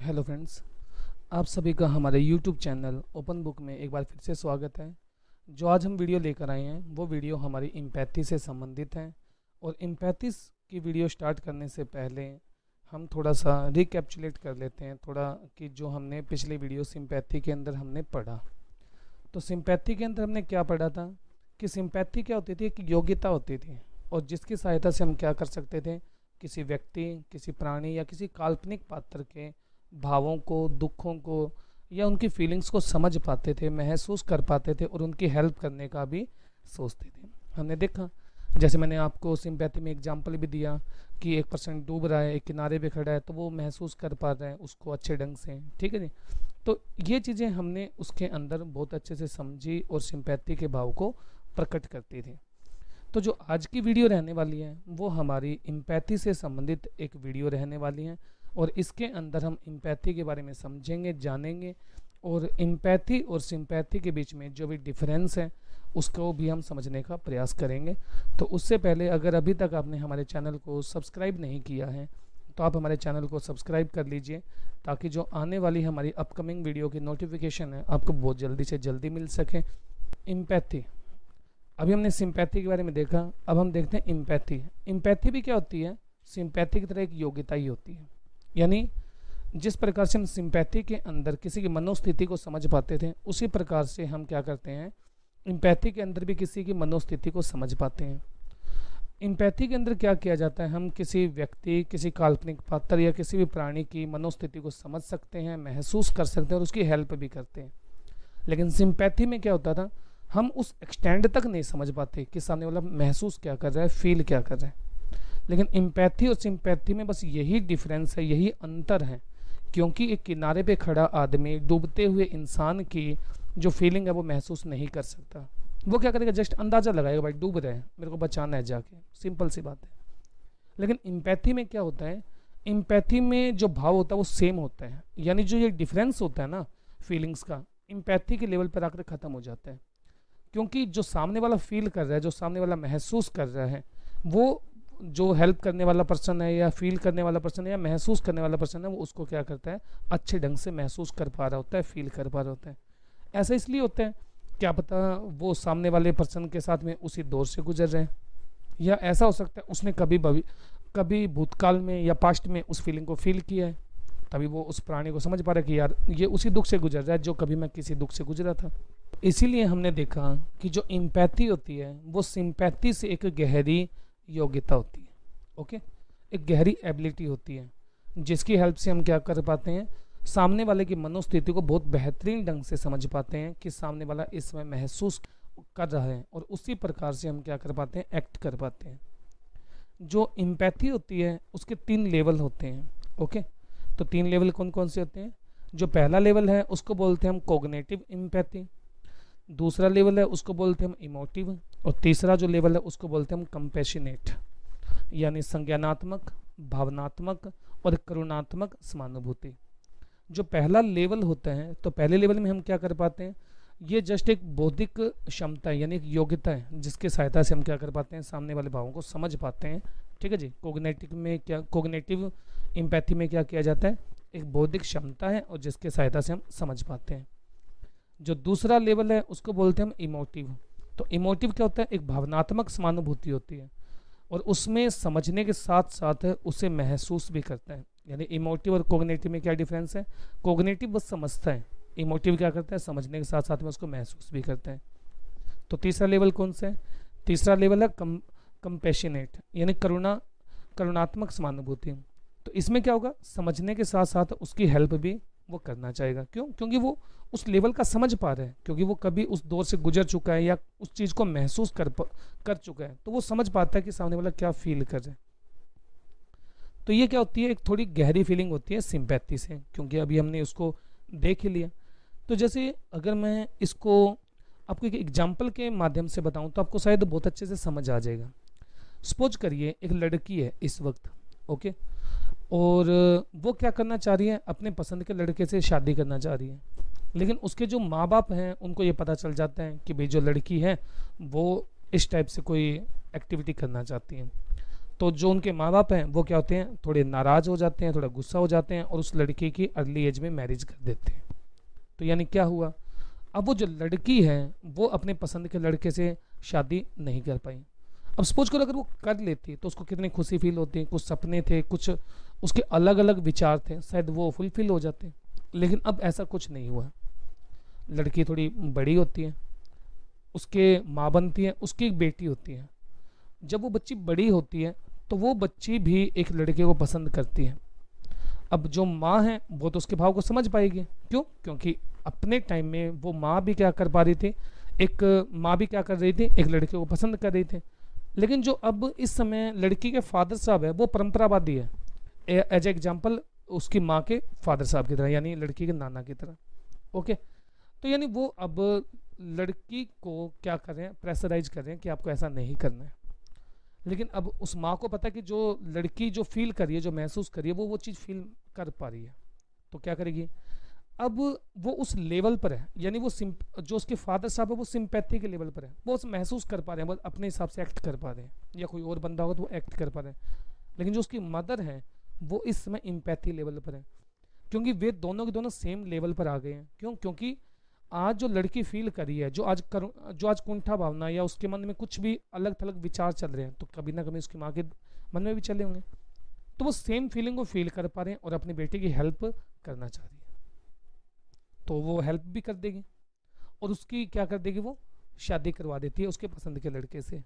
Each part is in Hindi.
हेलो फ्रेंड्स, आप सभी का हमारे यूट्यूब चैनल ओपन बुक में एक बार फिर से स्वागत है। जो आज हम वीडियो लेकर आए हैं वो वीडियो हमारी एम्पैथी से संबंधित है। और एम्पैथी की वीडियो स्टार्ट करने से पहले हम थोड़ा सा रिकैप्चुलेट कर लेते हैं थोड़ा कि जो हमने पिछले वीडियो सिंपैथी के अंदर हमने पढ़ा। तो सिंपैथी के अंदर हमने क्या पढ़ा था कि सिंपैथी क्या होती थी, एक योग्यता होती थी और जिसकी सहायता से हम क्या कर सकते थे, किसी व्यक्ति, किसी प्राणी या किसी काल्पनिक पात्र के भावों को, दुखों को या उनकी फीलिंग्स को समझ पाते थे, महसूस कर पाते थे और उनकी हेल्प करने का भी सोचते थे। हमने देखा, जैसे मैंने आपको सिंपैथी में एग्जांपल भी दिया कि एक पर्सन डूब रहा है, एक किनारे पे खड़ा है, तो वो महसूस कर पा रहा है उसको अच्छे ढंग से, ठीक है जी। तो ये चीज़ें हमने उसके अंदर बहुत अच्छे से समझी और सिंपैथी के भाव को प्रकट करती थी। तो जो आज की वीडियो रहने वाली है वो हमारी एम्पैथी से संबंधित एक वीडियो रहने वाली है और इसके अंदर हम एम्पैथी के बारे में समझेंगे, जानेंगे और एम्पैथी और सिंपैथी के बीच में जो भी डिफरेंस है उसको भी हम समझने का प्रयास करेंगे। तो उससे पहले अगर अभी तक आपने हमारे चैनल को सब्सक्राइब नहीं किया है तो आप हमारे चैनल को सब्सक्राइब कर लीजिए ताकि जो आने वाली हमारी अपकमिंग वीडियो की नोटिफिकेशन है आपको बहुत जल्दी से जल्दी मिल सके। एम्पैथी, अभी हमने सिंपैथी के बारे में देखा, अब हम देखते हैं एम्पैथी। एम्पैथी भी क्या होती है, सिंपैथी की तरह एक योग्यता ही होती है। यानी जिस प्रकार से हम सिंपैथी के अंदर किसी की मनोस्थिति को समझ पाते थे उसी प्रकार से हम क्या करते हैं, एम्पैथी के अंदर भी किसी की मनोस्थिति को समझ पाते हैं। एम्पैथी के अंदर क्या किया जाता है, हम किसी व्यक्ति, किसी काल्पनिक पात्र या किसी भी प्राणी की मनोस्थिति को समझ सकते हैं, महसूस कर सकते हैं और उसकी हेल्प भी करते हैं। लेकिन सिंपैथी में क्या होता था, हम उस एक्सटेंड तक नहीं समझ पाते कि सामने वाला महसूस क्या कर रहा है, फील क्या कर रहा है। लेकिन एम्पैथी और सिंपैथी में बस यही डिफरेंस है, यही अंतर है, क्योंकि एक किनारे पे खड़ा आदमी डूबते हुए इंसान की जो फीलिंग है वो महसूस नहीं कर सकता। वो क्या करेगा, जस्ट अंदाजा लगाएगा, भाई डूब रहे हैं, मेरे को बचाना है जाके, सिंपल सी बात है। लेकिन एम्पैथी में क्या होता है, एम्पैथी में जो भाव होता है वो सेम होता है। यानी जो ये डिफरेंस होता है ना फीलिंग्स का, एम्पैथी के लेवल पर आकर ख़त्म हो जाता है। क्योंकि जो सामने वाला फील कर रहा है, जो सामने वाला महसूस कर रहा है, वो जो हेल्प करने वाला पर्सन है या फील करने वाला पर्सन है या महसूस करने वाला पर्सन है, वो उसको क्या करता है, अच्छे ढंग से महसूस कर पा रहा होता है, फील कर पा रहा होता है। ऐसा इसलिए होता है, क्या पता वो सामने वाले पर्सन के साथ में उसी दौर से गुजर रहे हैं, या ऐसा हो सकता है उसने कभी भूतकाल में या पास्ट में उस फीलिंग को फील किया है, तभी वो उस प्राणी को समझ पा रहा है कि यार ये उसी दुख से गुजर रहा है जो कभी मैं किसी दुख से गुजरा था। इसीलिए हमने देखा कि जो एम्पैथी होती है वो सिंपैथी से एक गहरी योग्यता होती है। ओके, एक गहरी एबिलिटी होती है जिसकी हेल्प से हम क्या कर पाते हैं, सामने वाले की मनोस्थिति को बहुत बेहतरीन ढंग से समझ पाते हैं कि सामने वाला इस समय महसूस कर रहा है और उसी प्रकार से हम क्या कर पाते हैं, एक्ट कर पाते हैं। जो एम्पैथी होती है उसके 3 लेवल होते हैं। ओके, तो 3 लेवल कौन कौन से होते हैं। जो पहला लेवल है उसको बोलते हैं हम कोग्निटिव एम्पैथी, दूसरा लेवल है उसको बोलते हैं हम इमोटिव और तीसरा जो लेवल है उसको बोलते हैं हम कंपैशनेट, यानी संज्ञानात्मक, भावनात्मक और करुणात्मक समानुभूति। जो पहला लेवल होता है, तो पहले लेवल में हम क्या कर पाते हैं, ये जस्ट एक बौद्धिक क्षमता है, यानी एक योग्यता है जिसकी सहायता से हम क्या कर पाते हैं, सामने वाले भावों को समझ पाते हैं। ठीक है जी। कोग्निटिव एम्पैथी में क्या किया जाता है, एक बौद्धिक क्षमता है और जिसके सहायता से हम समझ पाते हैं। जो दूसरा लेवल है उसको बोलते हैं हम इमोटिव। तो इमोटिव क्या होता है, एक भावनात्मक समानुभूति होती है और उसमें समझने के साथ साथ उसे महसूस भी करता है। यानी इमोटिव और कोग्निटिव में क्या डिफरेंस है, कोग्निटिव बस समझता है, इमोटिव क्या करता है, समझने के साथ साथ में उसको महसूस भी करता है। तो तीसरा लेवल कौन सा है, तीसरा लेवल है कंपैशनेट, यानी करुणात्मक समानुभूति। तो इसमें क्या होगा, समझने के साथ साथ उसकी हेल्प भी वो करना चाहेगा। क्यों, क्योंकि वो उस लेवल का समझ पा रहा है, क्योंकि वो कभी उस दौर से गुजर चुका है या उस चीज़ को महसूस कर चुका है, तो वो समझ पाता है कि सामने वाला क्या फील कर रहा है। तो ये क्या होती है, एक थोड़ी गहरी फीलिंग होती है सिंपैथी से, क्योंकि अभी हमने उसको देख ही लिया। तो जैसे अगर मैं इसको आपको एक एग्जाम्पल के माध्यम से बताऊं तो आपको शायद बहुत अच्छे से समझ आ जाएगा। सपोज करिए एक लड़की है इस वक्त, ओके, और वो क्या करना चाह रही है, अपने पसंद के लड़के से शादी करना चाह रही है। लेकिन उसके जो माँ बाप हैं उनको ये पता चल जाता है कि भाई जो लड़की है वो इस टाइप से कोई एक्टिविटी करना चाहती है। तो जो उनके माँ बाप हैं वो क्या होते हैं, थोड़े नाराज़ हो जाते हैं, थोड़ा गुस्सा हो जाते हैं और उस लड़की की अर्ली एज में मैरिज कर देते हैं। तो यानी क्या हुआ, अब वो जो लड़की है वो अपने पसंद के लड़के से शादी नहीं कर पाई। अब सपोज करो अगर वो कर लेती तो उसको कितनी खुशी फील होती, कुछ सपने थे, कुछ उसके अलग अलग विचार थे, शायद वो फुलफिल हो जाते। लेकिन अब ऐसा कुछ नहीं हुआ। लड़की थोड़ी बड़ी होती है, उसके माँ बनती है, उसकी एक बेटी होती है। जब वो बच्ची बड़ी होती है तो वो बच्ची भी एक लड़के को पसंद करती है। अब जो माँ है वो तो उसके भाव को समझ पाएगी, क्यों, क्योंकि अपने टाइम में वो माँ भी क्या कर पा रही थी, एक माँ भी क्या कर रही थी, एक लड़के को पसंद कर रही थी। लेकिन जो अब इस समय लड़की के फादर साहब है वो परंपरावादी है, एज एग्जाम्पल उसकी माँ के फादर साहब की तरह, यानी लड़की के नाना की तरह। ओके, तो यानी वो अब लड़की को क्या कर रहे हैं, प्रेशराइज कर रहे हैं कि आपको ऐसा नहीं करना है। लेकिन अब उस माँ को पता है कि जो लड़की जो फील कर रही है, जो महसूस कर रही है, वो चीज़ फील कर पा रही है। तो क्या करेगी, अब वो उस लेवल पर है, यानी वो जो उसके फादर साहब है वो सिंपैथी के लेवल पर है, वो उस महसूस कर पा रहे हैं, वो अपने हिसाब से एक्ट कर पा रहे हैं, या कोई और बंदा होगा तो वो एक्ट कर पा रहे हैं। लेकिन जो उसकी मदर है वो इस समय इम्पैथी लेवल पर है, क्योंकि वे दोनों के दोनों सेम लेवल पर आ गए हैं। क्यों, क्योंकि आज जो लड़की फील करी है, जो आज कुंठा भावना या उसके मन में कुछ भी अलग थलग विचार चल रहे हैं, तो कभी ना कभी उसकी माँ के मन में भी चले होंगे। तो वो सेम फीलिंग को फील कर पा रहे हैं और अपनी बेटी की हेल्प करना चाह रही है, तो वो हेल्प भी कर देगी और उसकी क्या कर देगी, वो शादी करवा देती है उसके पसंद के लड़के से।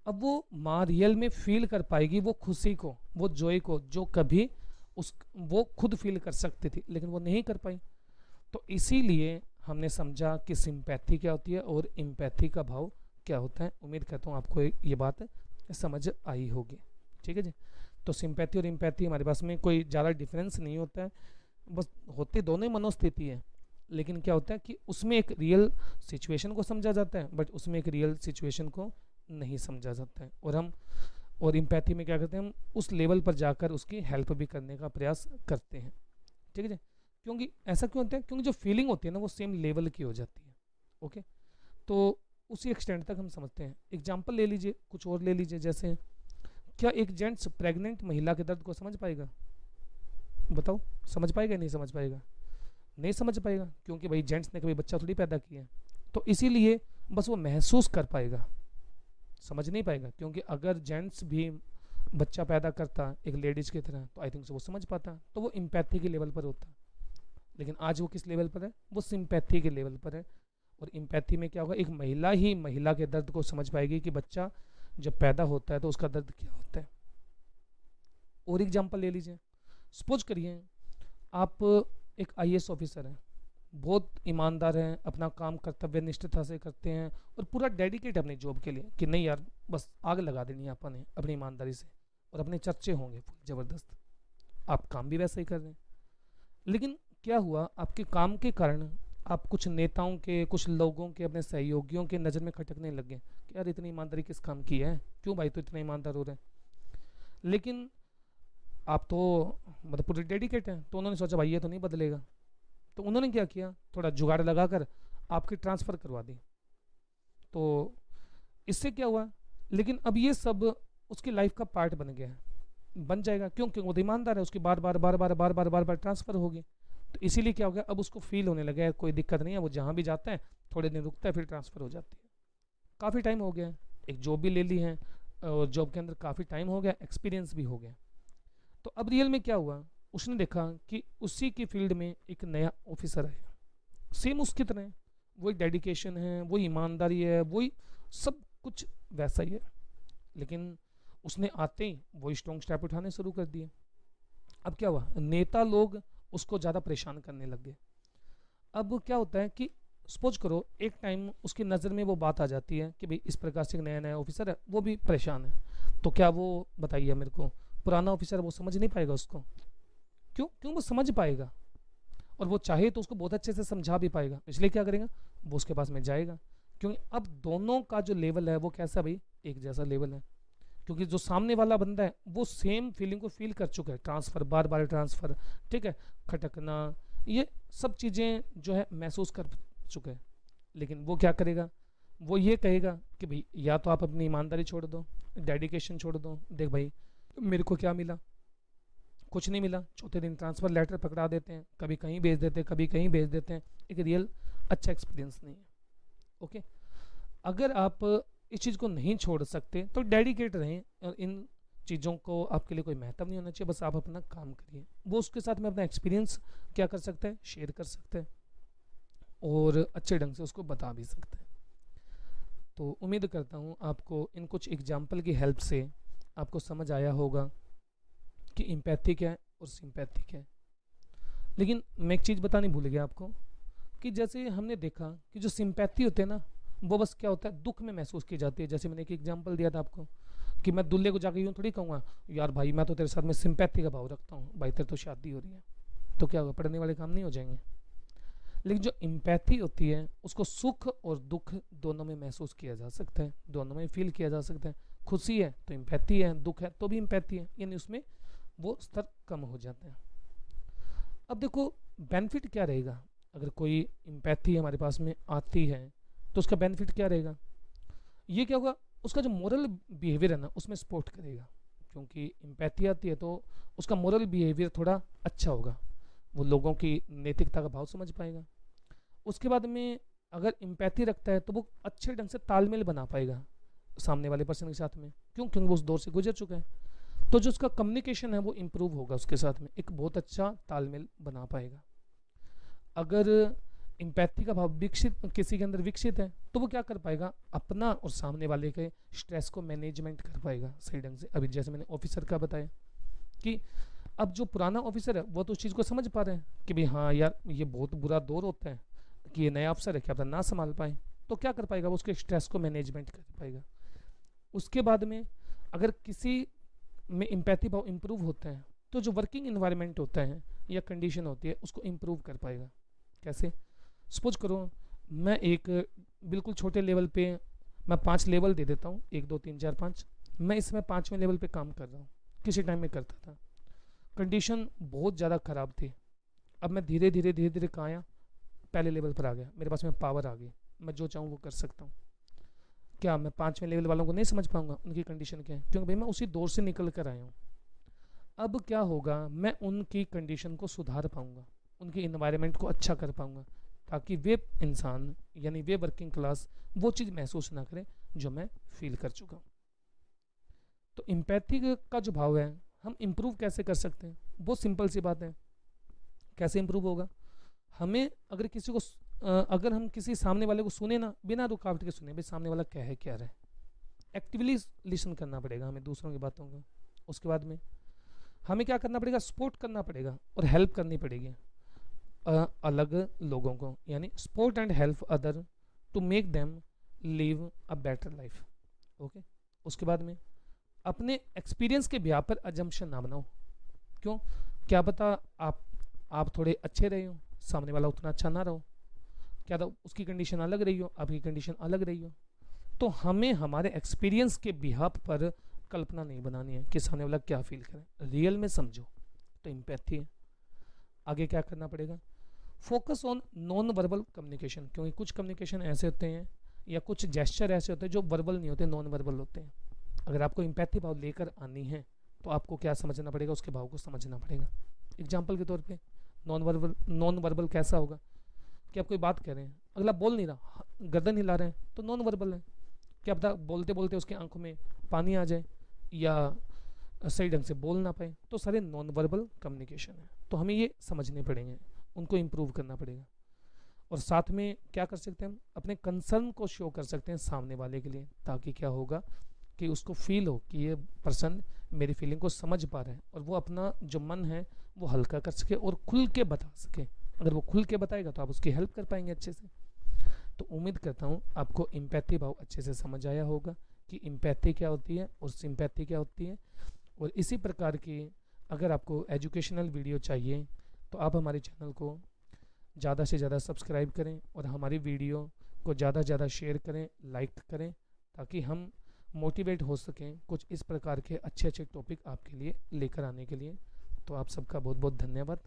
अब वो माँ रियल में फील कर पाएगी वो खुशी को, वो जॉय को, जो कभी वो खुद फील कर सकती थी लेकिन वो नहीं कर पाई। तो इसीलिए हमने समझा कि सिंपैथी क्या होती है और इम्पैथी का भाव क्या होता है। उम्मीद करता हूँ आपको ये बात समझ आई होगी। ठीक है जी। तो सिंपैथी और इम्पैथी हमारे पास में कोई ज़्यादा डिफरेंस नहीं होता है, बस होते दोनों ही मनोस्थिति है। लेकिन क्या होता है कि उसमें एक रियल सिचुएशन को समझा जाता है, बट उसमें एक रियल सिचुएशन को नहीं समझा जाता है। और इम्पैथी में क्या करते हैं, हम उस लेवल पर जाकर उसकी हेल्प भी करने का प्रयास करते हैं। ठीक है जी। क्योंकि ऐसा क्यों होता है, क्योंकि जो फीलिंग होती है ना वो सेम लेवल की हो जाती है। ओके, तो उसी एक्सटेंड तक हम समझते हैं। एग्जाम्पल ले लीजिए, कुछ और ले लीजिए, जैसे क्या एक जेंट्स प्रेग्नेंट महिला के दर्द को समझ पाएगा? बताओ, समझ पाएगा नहीं समझ पाएगा? नहीं समझ पाएगा, क्योंकि भाई जेंट्स ने कभी बच्चा थोड़ी पैदा किया है। तो इसीलिए बस वो महसूस कर पाएगा, समझ नहीं पाएगा। क्योंकि अगर जेंट्स भी बच्चा पैदा करता एक लेडीज की तरह तो आई थिंक वो समझ पाता, तो वो इम्पैथी के लेवल पर होता। लेकिन आज वो किस लेवल पर है, वो सिंपैथी के लेवल पर है। और इम्पैथी में क्या होगा, एक महिला ही महिला के दर्द को समझ पाएगी कि बच्चा जब पैदा होता है तो उसका दर्द क्या होता है। और एग्जाम्पल ले लीजिए, सपोज करिए आप एक आईएएस ऑफिसर हैं, बहुत ईमानदार हैं, अपना काम कर्तव्य निष्ठता से करते हैं और पूरा डेडिकेट है अपनी जॉब के लिए कि नहीं यार बस आग लगा देनी है अपन ने अपनी ईमानदारी से, और अपने चर्चे होंगे ज़बरदस्त। आप काम भी वैसे ही कर रहे हैं। लेकिन क्या हुआ, आपके काम के कारण आप कुछ नेताओं के, कुछ लोगों के, अपने सहयोगियों के नज़र में खटकने लग गए कि यार इतनी ईमानदारी किस काम की है, क्यों भाई तो इतना ईमानदार हो रहे हैं। लेकिन आप तो मतलब पूरे डेडिकेट हैं, तो उन्होंने सोचा भाई ये तो नहीं बदलेगा, तो उन्होंने क्या किया, थोड़ा जुगाड़ लगाकर आपकी ट्रांसफ़र करवा दी। तो इससे क्या हुआ, लेकिन अब ये सब उसकी लाइफ का पार्ट बन गया है, बन जाएगा। क्यों, क्योंकि वो तो ईमानदार है, उसकी बार बार बार बार बार बार बार बार ट्रांसफ़र होगी। तो इसीलिए क्या हो गया, अब उसको फील होने लगा है कोई दिक्कत नहीं है, वो जहाँ भी जाता है थोड़े दिन रुकता है फिर ट्रांसफ़र हो जाती है। काफ़ी टाइम हो गया है, एक जॉब भी ले ली है और जॉब के अंदर काफ़ी टाइम हो गया, एक्सपीरियंस भी हो गया। तो अब रियल में क्या हुआ, उसने देखा कि उसी की फील्ड में एक नया ऑफिसर है, सेम उसकी तरह, वही डेडिकेशन है, वही ईमानदारी है, वही सब कुछ वैसा ही है। लेकिन उसने आते ही वही स्ट्रॉन्ग स्टेप उठाने शुरू कर दिए। अब क्या हुआ, नेता लोग उसको ज़्यादा परेशान करने लग गए। अब क्या होता है कि सपोज करो एक टाइम उसकी नज़र में वो बात आ जाती है कि भाई इस प्रकार से एक नया नया ऑफिसर है, वो भी परेशान है, तो क्या वो बताइए मेरे को, पुराना ऑफिसर वो समझ नहीं पाएगा उसको? क्यों, क्यों वो समझ पाएगा, और वो चाहे तो उसको बहुत अच्छे से समझा भी पाएगा। इसलिए क्या करेगा, वो उसके पास में जाएगा, क्योंकि अब दोनों का जो लेवल है वो कैसा भाई, एक जैसा लेवल है। क्योंकि जो सामने वाला बंदा है वो सेम फीलिंग को फील कर चुका है, ट्रांसफ़र, बार बार ट्रांसफ़र, ठीक है, खटकना, ये सब चीज़ें जो है महसूस कर चुका है। लेकिन वो क्या करेगा, वो ये कहेगा कि भाई या तो आप अपनी ईमानदारी छोड़ दो, डेडिकेशन छोड़ दो, देख भाई मेरे को क्या मिला, कुछ नहीं मिला, चौथे दिन ट्रांसफ़र लेटर पकड़ा देते हैं, कभी कहीं भेज देते हैं, कभी कहीं भेज देते हैं, एक रियल अच्छा एक्सपीरियंस नहीं है। ओके, अगर आप इस चीज़ को नहीं छोड़ सकते तो डेडिकेट रहें, और इन चीज़ों को आपके लिए कोई महत्व नहीं होना चाहिए, बस आप अपना काम करिए। वो उसके साथ में अपना एक्सपीरियंस क्या कर सकता है, शेयर कर सकते हैं और अच्छे ढंग से उसको बता भी सकते हैं। तो उम्मीद करता हूँ आपको इन कुछ एग्जाम्पल की हेल्प से आपको समझ आया होगा कि एम्पैथी क्या है और सिंपैथी क्या है। लेकिन मैं एक चीज़ बतानी भूल गया आपको कि जैसे हमने देखा कि जो सिंपैथी होते हैं ना, वो बस क्या होता है, दुख में महसूस की जाती है। जैसे मैंने एक एग्जांपल दिया था आपको कि मैं दूल्हे को जाकर यूँ थोड़ी कहूँगा यार भाई मैं तो तेरे साथ में सिंपैथी का भाव रखता हूँ, भाई तेरे तो शादी हो रही है, तो क्या होगा, पढ़ने वाले काम नहीं हो जाएंगे। लेकिन जो एम्पैथी होती है उसको सुख और दुख दोनों में महसूस किया जा सकता है, दोनों में फील किया जा सकता है। खुशी है तो एम्पैथी है, दुख है तो भी एम्पैथी है, यानी उसमें वो स्तर कम हो जाते हैं। अब देखो बेनिफिट क्या रहेगा, अगर कोई एम्पैथी हमारे पास में आती है तो उसका बेनिफिट क्या रहेगा, ये क्या होगा, उसका जो मोरल बिहेवियर है ना उसमें सपोर्ट करेगा। क्योंकि एम्पैथी आती है तो उसका मोरल बिहेवियर थोड़ा अच्छा होगा, वो लोगों की नैतिकता का भाव समझ पाएगा। उसके बाद में अगर एम्पैथी रखता है तो वो अच्छे ढंग से तालमेल बना पाएगा सामने वाले पर्सन के साथ में, क्योंकि वो उस दौर से गुजर चुका है। तो जो उसका कम्युनिकेशन है वो इम्प्रूव होगा, उसके साथ में एक बहुत अच्छा तालमेल बना पाएगा। अगर एम्पैथी का भाव विकसित किसी के अंदर विकसित है तो वो क्या कर पाएगा, अपना और सामने वाले के स्ट्रेस को मैनेजमेंट कर पाएगा सही ढंग से। अभी जैसे मैंने ऑफिसर का बताया कि अब जो पुराना ऑफिसर है वो तो उस चीज़ को समझ पा रहे हैं कि भाई हाँ यार ये बहुत बुरा दौर होता है कि ये नया अफसर है, क्या पता ना संभाल पाए, तो क्या कर पाएगा, वो उसके स्ट्रेस को मैनेजमेंट कर पाएगा। उसके बाद में अगर किसी में एम्पैथी भाव इम्प्रूव होते हैं तो जो वर्किंग इन्वायरमेंट होता है या कंडीशन होती है उसको इम्प्रूव कर पाएगा। कैसे, सपोज करो मैं एक बिल्कुल छोटे लेवल पे, मैं 5 लेवल दे देता हूँ, 1 2 3 4 5, मैं इसमें 5वें लेवल पे काम कर रहा हूँ, किसी टाइम में करता था, कंडीशन बहुत ज़्यादा ख़राब थी। अब मैं धीरे धीरे धीरे धीरे कहाँ आया, पहले लेवल पर आ गया, मेरे पास में पावर आ गई, मैं जो चाहूँ वो कर सकता हूँ। क्या मैं 5वें लेवल वालों को नहीं समझ पाऊंगा उनकी कंडीशन क्या है, क्योंकि भाई मैं उसी दौर से निकल कर आया हूँ। अब क्या होगा, मैं उनकी कंडीशन को सुधार पाऊंगा, उनके इन्वायरमेंट को अच्छा कर पाऊंगा, ताकि वे इंसान यानी वे वर्किंग क्लास वो चीज़ महसूस ना करें जो मैं फील कर चुका हूँ। तो एम्पैथी का जो भाव है हम इम्प्रूव कैसे कर सकते हैं, बहुत सिंपल सी बात है। कैसे इम्प्रूव होगा, हमें अगर किसी को अगर हम किसी सामने वाले को सुने ना, बिना रुकावट के सुने, भाई सामने वाला क्या है क्या रहा है, एक्टिवली लिसन करना पड़ेगा हमें दूसरों की बातों को। उसके बाद में हमें क्या करना पड़ेगा, सपोर्ट करना पड़ेगा और हेल्प करनी पड़ेगी अलग लोगों को, यानी support and help other to make them live a better life. Okay, उसके बाद में अपने एक्सपीरियंस के ब्याह पर अजम्पशन ना बनाओ। क्यों, क्या पता आप थोड़े अच्छे रहे हो, सामने वाला उतना अच्छा ना रहो, क्या तो उसकी कंडीशन अलग रही हो, आपकी कंडीशन अलग रही हो। तो हमें हमारे एक्सपीरियंस के बिहाफ पर कल्पना नहीं बनानी है कि सामने वाला क्या फील करे, रियल में समझो, तो एम्पैथी है। आगे क्या करना पड़ेगा, focus on non verbal communication, क्योंकि कुछ कम्युनिकेशन ऐसे होते हैं या कुछ जेस्चर ऐसे होते हैं जो वर्बल नहीं होते, नॉन वर्बल होते हैं। अगर आपको एम्पैथी भाव लेकर आनी है तो आपको क्या समझना पड़ेगा, उसके भाव को समझना पड़ेगा। एग्जाम्पल के तौर पर नॉन वर्बल कैसा होगा कि आप कोई बात कह रहे हैं, अगला बोल नहीं रहा, गर्दन हिला रहे हैं, तो नॉन वर्बल है। क्या पता बोलते बोलते उसकी आंखों में पानी आ जाए या सही ढंग से बोल ना पाए, तो सारे नॉन वर्बल कम्युनिकेशन है। तो हमें ये समझने पड़ेंगे, उनको इम्प्रूव करना पड़ेगा। और साथ में क्या कर सकते हैं, हम अपने कंसर्न को शो कर सकते हैं सामने वाले के लिए, ताकि क्या होगा कि उसको फील हो कि ये पर्सन मेरी फीलिंग को समझ पा रहे हैं और वो अपना जो मन है वो हल्का कर सके और खुल के बता सके। अगर वो खुल के बताएगा तो आप उसकी हेल्प कर पाएंगे अच्छे से। तो उम्मीद करता हूँ आपको एम्पैथी भाव अच्छे से समझ आया होगा कि एम्पैथी क्या होती है और सिंपैथी क्या होती है। और इसी प्रकार की अगर आपको एजुकेशनल वीडियो चाहिए तो आप हमारे चैनल को ज़्यादा से ज़्यादा सब्सक्राइब करें और हमारी वीडियो को ज़्यादा से ज़्यादा शेयर करें, लाइक करें, ताकि हम मोटिवेट हो सकें कुछ इस प्रकार के अच्छे अच्छे टॉपिक आपके लिए लेकर आने के लिए। तो आप सबका बहुत बहुत धन्यवाद।